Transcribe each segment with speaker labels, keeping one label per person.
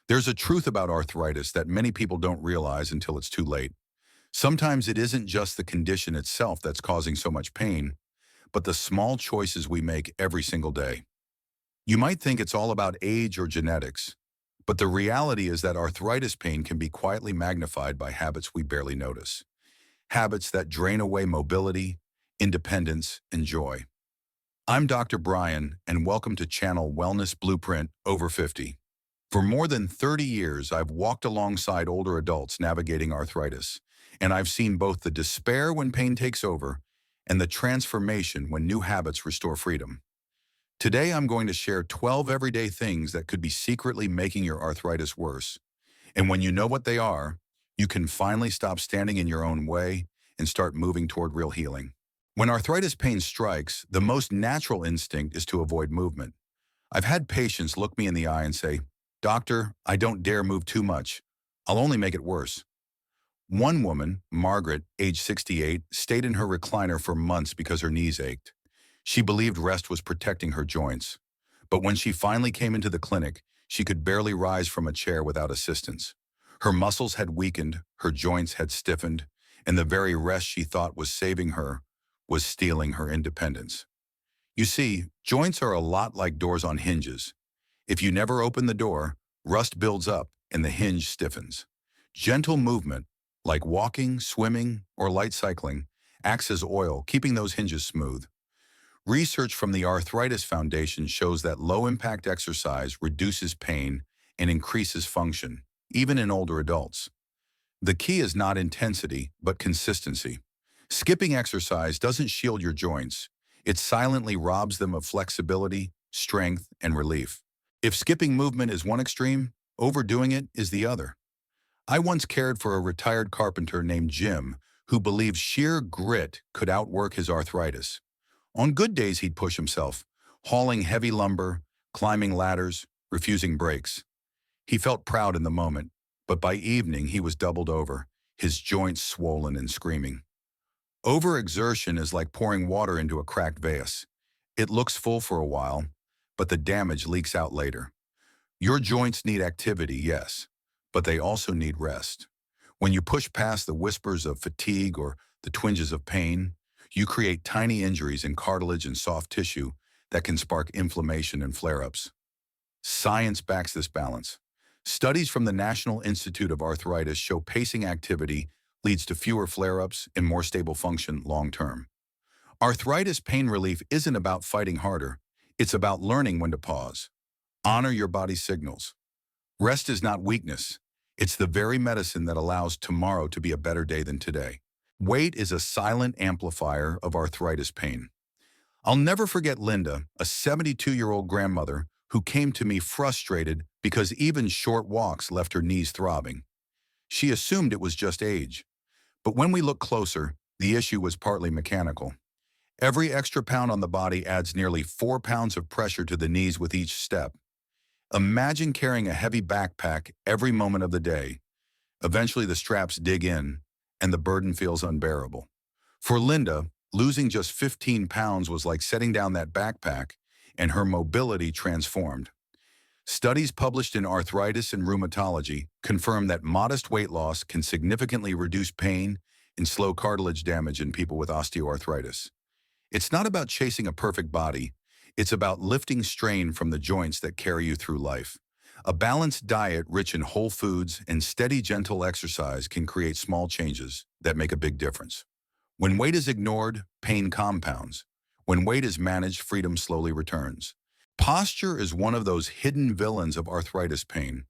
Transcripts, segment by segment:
Speaker 1: There's a truth about arthritis that many people don't realize until it's too late. Sometimes it isn't just the condition itself that's causing so much pain, but the small choices we make every single day. You might think it's all about age or genetics, but the reality is that arthritis pain can be quietly magnified by habits we barely notice. Habits that drain away mobility, independence, and joy. I'm Dr. Brian, and welcome to Channel Wellness Blueprint Over 50. For more than 30 years, I've walked alongside older adults navigating arthritis, and I've seen both the despair when pain takes over and the transformation when new habits restore freedom. Today, I'm going to share 12 everyday things that could be secretly making your arthritis worse. And when you know what they are, you can finally stop standing in your own way and start moving toward real healing. When arthritis pain strikes, the most natural instinct is to avoid movement. I've had patients look me in the eye and say, "Doctor, I don't dare move too much. I'll only make it worse." One woman, Margaret, age 68, stayed in her recliner for months because her knees ached. She believed rest was protecting her joints. But when she finally came into the clinic, she could barely rise from a chair without assistance. Her muscles had weakened, her joints had stiffened, and the very rest she thought was saving her was stealing her independence. You see, joints are a lot like doors on hinges. If you never open the door, rust builds up and the hinge stiffens. Gentle movement, like walking, swimming, or light cycling, acts as oil, keeping those hinges smooth. Research from the Arthritis Foundation shows that low-impact exercise reduces pain and increases function, even in older adults. The key is not intensity, but consistency. Skipping exercise doesn't shield your joints. It silently robs them of flexibility, strength, and relief. If skipping movement is one extreme, overdoing it is the other. I once cared for a retired carpenter named Jim who believed sheer grit could outwork his arthritis. On good days, he'd push himself, hauling heavy lumber, climbing ladders, refusing breaks. He felt proud in the moment, but by evening he was doubled over, his joints swollen and screaming. Overexertion is like pouring water into a cracked vase. It looks full for a while, but the damage leaks out later. Your joints need activity, yes, but they also need rest. When you push past the whispers of fatigue or the twinges of pain, you create tiny injuries in cartilage and soft tissue that can spark inflammation and flare-ups. Science backs this balance. Studies from the National Institute of Arthritis show pacing activity leads to fewer flare-ups and more stable function long-term. Arthritis pain relief isn't about fighting harder. It's about learning when to pause. Honor your body's signals. Rest is not weakness. It's the very medicine that allows tomorrow to be a better day than today. Weight is a silent amplifier of arthritis pain. I'll never forget Linda, a 72-year-old grandmother who came to me frustrated because even short walks left her knees throbbing. She assumed it was just age. But when we looked closer, the issue was partly mechanical. Every extra pound on the body adds nearly 4 pounds of pressure to the knees with each step. Imagine carrying a heavy backpack every moment of the day. Eventually the straps dig in, and the burden feels unbearable. For Linda, losing just 15 pounds was like setting down that backpack, and her mobility transformed. Studies published in Arthritis and Rheumatology confirm that modest weight loss can significantly reduce pain and slow cartilage damage in people with osteoarthritis. It's not about chasing a perfect body. It's about lifting strain from the joints that carry you through life. A balanced diet rich in whole foods and steady, gentle exercise can create small changes that make a big difference. When weight is ignored, pain compounds. When weight is managed, freedom slowly returns. Posture is one of those hidden villains of arthritis pain.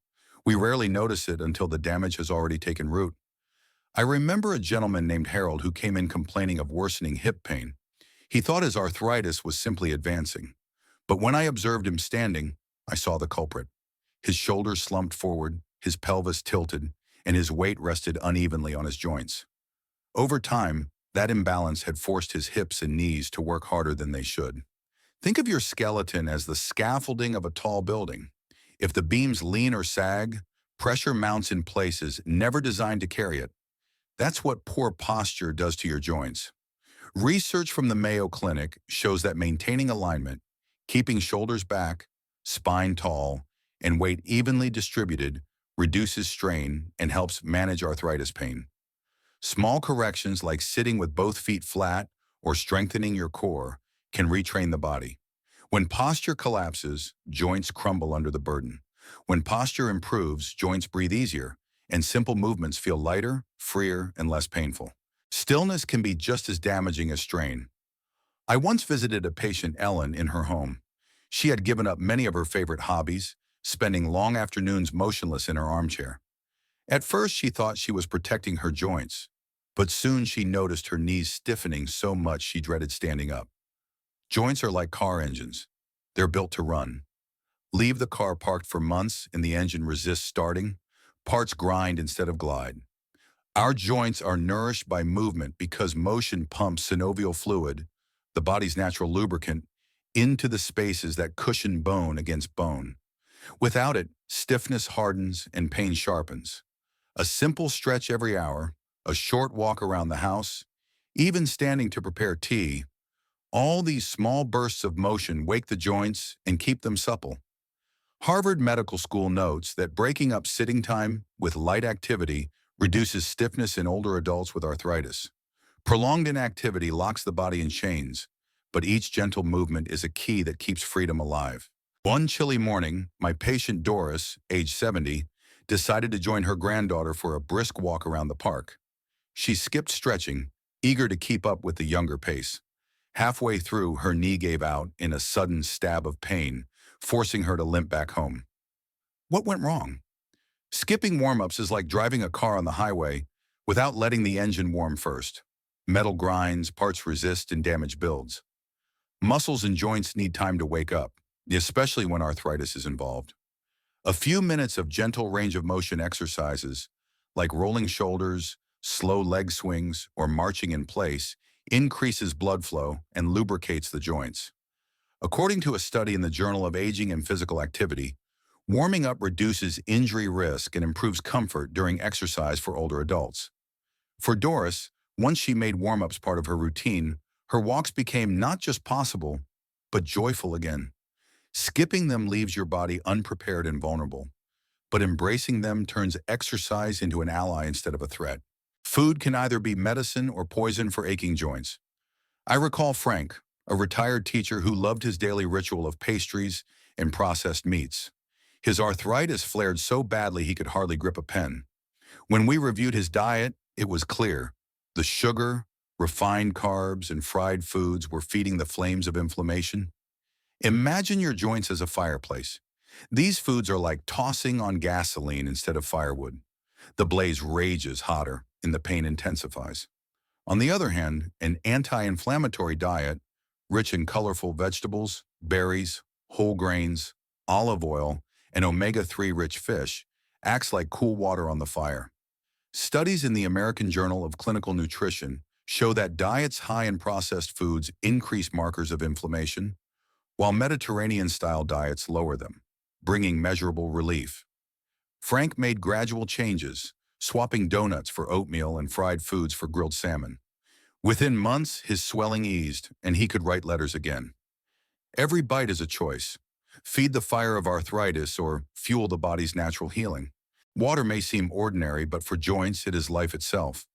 Speaker 1: We rarely notice it until the damage has already taken root. I remember a gentleman named Harold who came in complaining of worsening hip pain. He thought his arthritis was simply advancing. But when I observed him standing, I saw the culprit. His shoulders slumped forward, his pelvis tilted, and his weight rested unevenly on his joints. Over time, that imbalance had forced his hips and knees to work harder than they should. Think of your skeleton as the scaffolding of a tall building. If the beams lean or sag, pressure mounts in places never designed to carry it. That's what poor posture does to your joints. Research from the Mayo Clinic shows that maintaining alignment, keeping shoulders back, spine tall, and weight evenly distributed reduces strain and helps manage arthritis pain. Small corrections like sitting with both feet flat or strengthening your core can retrain the body. When posture collapses, joints crumble under the burden. When posture improves, joints breathe easier, and simple movements feel lighter, freer, and less painful. Stillness can be just as damaging as strain. I once visited a patient, Ellen, in her home. She had given up many of her favorite hobbies, spending long afternoons motionless in her armchair. At first, she thought she was protecting her joints, but soon she noticed her knees stiffening so much she dreaded standing up. Joints are like car engines. They're built to run. Leave the car parked for months and the engine resists starting. Parts grind instead of glide. Our joints are nourished by movement because motion pumps synovial fluid, the body's natural lubricant, into the spaces that cushion bone against bone. Without it, stiffness hardens and pain sharpens. A simple stretch every hour, a short walk around the house, even standing to prepare tea, all these small bursts of motion wake the joints and keep them supple. Harvard Medical School notes that breaking up sitting time with light activity reduces stiffness in older adults with arthritis. Prolonged inactivity locks the body in chains, but each gentle movement is a key that keeps freedom alive. One chilly morning, my patient Doris, age 70, decided to join her granddaughter for a brisk walk around the park. She skipped stretching, eager to keep up with the younger pace. Halfway through, her knee gave out in a sudden stab of pain, forcing her to limp back home. What went wrong? Skipping warm-ups is like driving a car on the highway without letting the engine warm first. Metal grinds, parts resist, and damage builds. Muscles and joints need time to wake up, especially when arthritis is involved. A few minutes of gentle range of motion exercises, like rolling shoulders, slow leg swings, or marching in place, increases blood flow and lubricates the joints. According to a study in the Journal of Aging and Physical Activity, warming up reduces injury risk and improves comfort during exercise for older adults. For Doris, once she made warm-ups part of her routine, her walks became not just possible, but joyful again. Skipping them leaves your body unprepared and vulnerable, but embracing them turns exercise into an ally instead of a threat. Food can either be medicine or poison for aching joints. I recall Frank, a retired teacher who loved his daily ritual of pastries and processed meats. His arthritis flared so badly he could hardly grip a pen. When we reviewed his diet, it was clear. The sugar, refined carbs, and fried foods were feeding the flames of inflammation. Imagine your joints as a fireplace. These foods are like tossing on gasoline instead of firewood. The blaze rages hotter and the pain intensifies. On the other hand, an anti-inflammatory diet, rich in colorful vegetables, berries, whole grains, olive oil, and omega-3 rich fish, acts like cool water on the fire. Studies in the American Journal of Clinical Nutrition show that diets high in processed foods increase markers of inflammation, while Mediterranean-style diets lower them, bringing measurable relief. Frank made gradual changes, swapping donuts for oatmeal and fried foods for grilled salmon. Within months, his swelling eased, and he could write letters again. Every bite is a choice. Feed the fire of arthritis or fuel the body's natural healing. Water may seem ordinary, but for joints, it is life itself.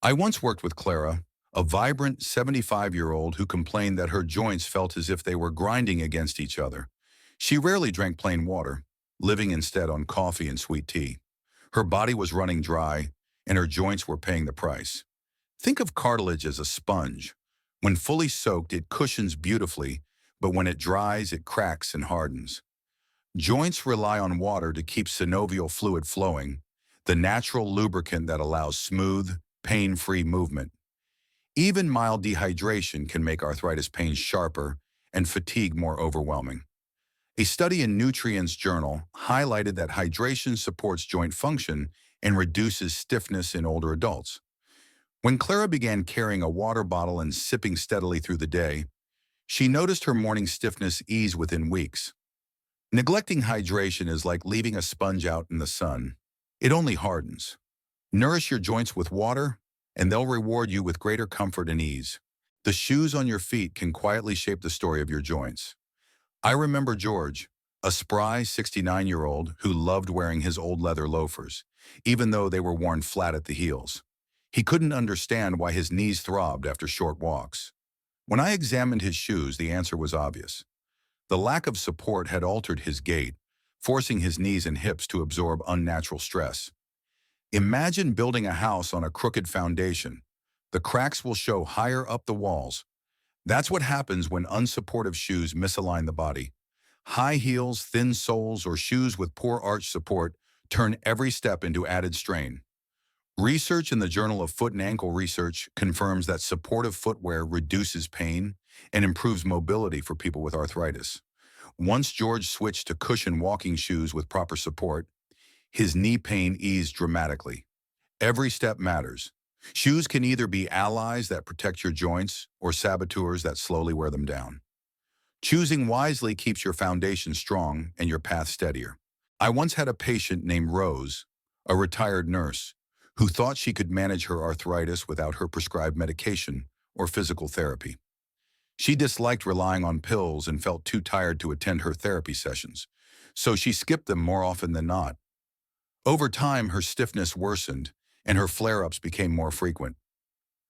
Speaker 1: I once worked with Clara, a vibrant 75-year-old who complained that her joints felt as if they were grinding against each other. She rarely drank plain water, living instead on coffee and sweet tea. Her body was running dry, and her joints were paying the price. Think of cartilage as a sponge. When fully soaked, it cushions beautifully, but when it dries, it cracks and hardens. Joints rely on water to keep synovial fluid flowing, the natural lubricant that allows smooth, pain-free movement. Even mild dehydration can make arthritis pain sharper and fatigue more overwhelming. A study in Nutrients Journal highlighted that hydration supports joint function and reduces stiffness in older adults. When Clara began carrying a water bottle and sipping steadily through the day, she noticed her morning stiffness ease within weeks. Neglecting hydration is like leaving a sponge out in the sun. It only hardens. Nourish your joints with water, and they'll reward you with greater comfort and ease. The shoes on your feet can quietly shape the story of your joints. I remember George, a spry 69-year-old who loved wearing his old leather loafers, even though they were worn flat at the heels. He couldn't understand why his knees throbbed after short walks. When I examined his shoes, the answer was obvious. The lack of support had altered his gait, forcing his knees and hips to absorb unnatural stress. Imagine building a house on a crooked foundation. The cracks will show higher up the walls. That's what happens when unsupportive shoes misalign the body. High heels, thin soles, or shoes with poor arch support turn every step into added strain. Research in the Journal of Foot and Ankle Research confirms that supportive footwear reduces pain and improves mobility for people with arthritis. Once George switched to cushion walking shoes with proper support, his knee pain eased dramatically. Every step matters. Shoes can either be allies that protect your joints or saboteurs that slowly wear them down. Choosing wisely keeps your foundation strong and your path steadier. I once had a patient named Rose, a retired nurse, who thought she could manage her arthritis without her prescribed medication or physical therapy. She disliked relying on pills and felt too tired to attend her therapy sessions, so she skipped them more often than not. Over time, her stiffness worsened and her flare-ups became more frequent.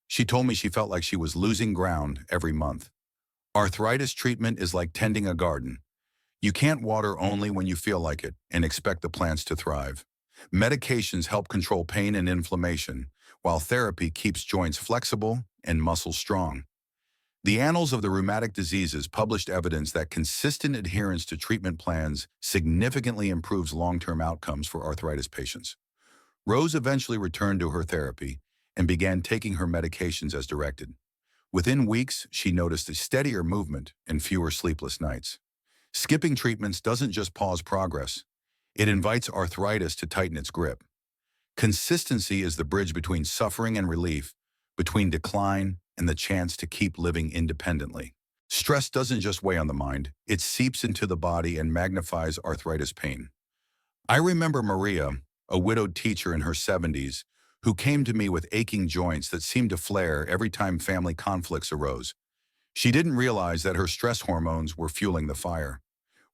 Speaker 1: She told me she felt like she was losing ground every month. Arthritis treatment is like tending a garden. You can't water only when you feel like it and expect the plants to thrive. Medications help control pain and inflammation, while therapy keeps joints flexible and muscles strong. The Annals of the Rheumatic Diseases published evidence that consistent adherence to treatment plans significantly improves long-term outcomes for arthritis patients. Rose eventually returned to her therapy and began taking her medications as directed. Within weeks, she noticed a steadier movement and fewer sleepless nights. Skipping treatments doesn't just pause progress, it invites arthritis to tighten its grip. Consistency is the bridge between suffering and relief, between decline and the chance to keep living independently. Stress doesn't just weigh on the mind, it seeps into the body and magnifies arthritis pain. I remember Maria, a widowed teacher in her 70s, who came to me with aching joints that seemed to flare every time family conflicts arose. She didn't realize that her stress hormones were fueling the fire.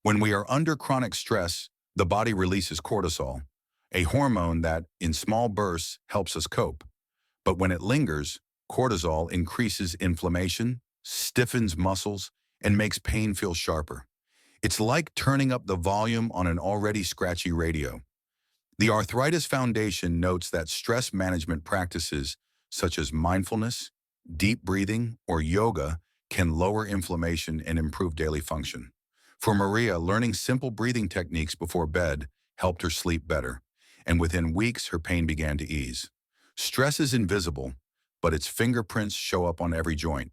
Speaker 1: When we are under chronic stress, the body releases cortisol, a hormone that, in small bursts, helps us cope. But when it lingers, cortisol increases inflammation, stiffens muscles, and makes pain feel sharper. It's like turning up the volume on an already scratchy radio. The Arthritis Foundation notes that stress management practices such as mindfulness, deep breathing, or yoga can lower inflammation and improve daily function. For Maria, learning simple breathing techniques before bed helped her sleep better, and within weeks her pain began to ease. Stress is invisible, but its fingerprints show up on every joint.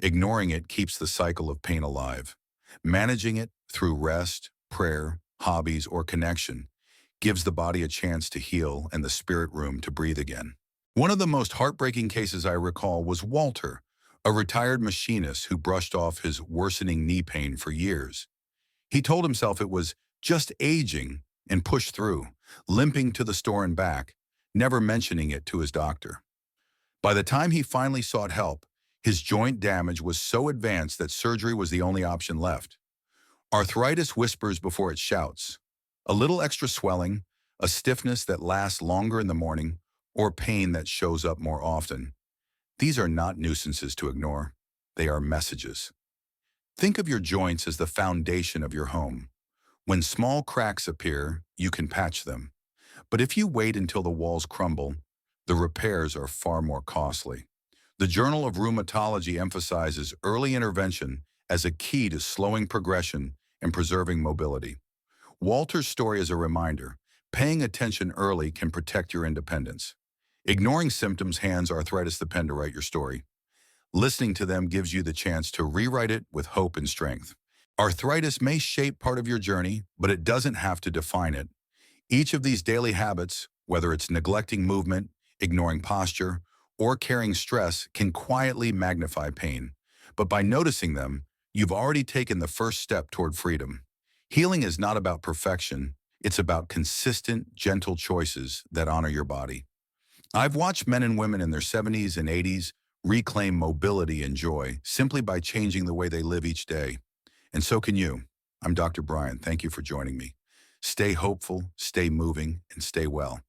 Speaker 1: Ignoring it keeps the cycle of pain alive. Managing it through rest, prayer, hobbies, or connection gives the body a chance to heal and the spirit room to breathe again. One of the most heartbreaking cases I recall was Walter, a retired machinist who brushed off his worsening knee pain for years. He told himself it was just aging and pushed through, limping to the store and back, never mentioning it to his doctor. By the time he finally sought help, his joint damage was so advanced that surgery was the only option left. Arthritis whispers before it shouts. A little extra swelling, a stiffness that lasts longer in the morning, or pain that shows up more often. These are not nuisances to ignore. They are messages. Think of your joints as the foundation of your home. When small cracks appear, you can patch them. But if you wait until the walls crumble, the repairs are far more costly. The Journal of Rheumatology emphasizes early intervention as a key to slowing progression and preserving mobility. Walter's story is a reminder. Paying attention early can protect your independence. Ignoring symptoms hands arthritis the pen to write your story. Listening to them gives you the chance to rewrite it with hope and strength. Arthritis may shape part of your journey, but it doesn't have to define it. Each of these daily habits, whether it's neglecting movement, ignoring posture, or carrying stress, can quietly magnify pain. But by noticing them, you've already taken the first step toward freedom. Healing is not about perfection. It's about consistent, gentle choices that honor your body. I've watched men and women in their 70s and 80s reclaim mobility and joy simply by changing the way they live each day. And so can you. I'm Dr. Brian. Thank you for joining me. Stay hopeful, stay moving, and stay well.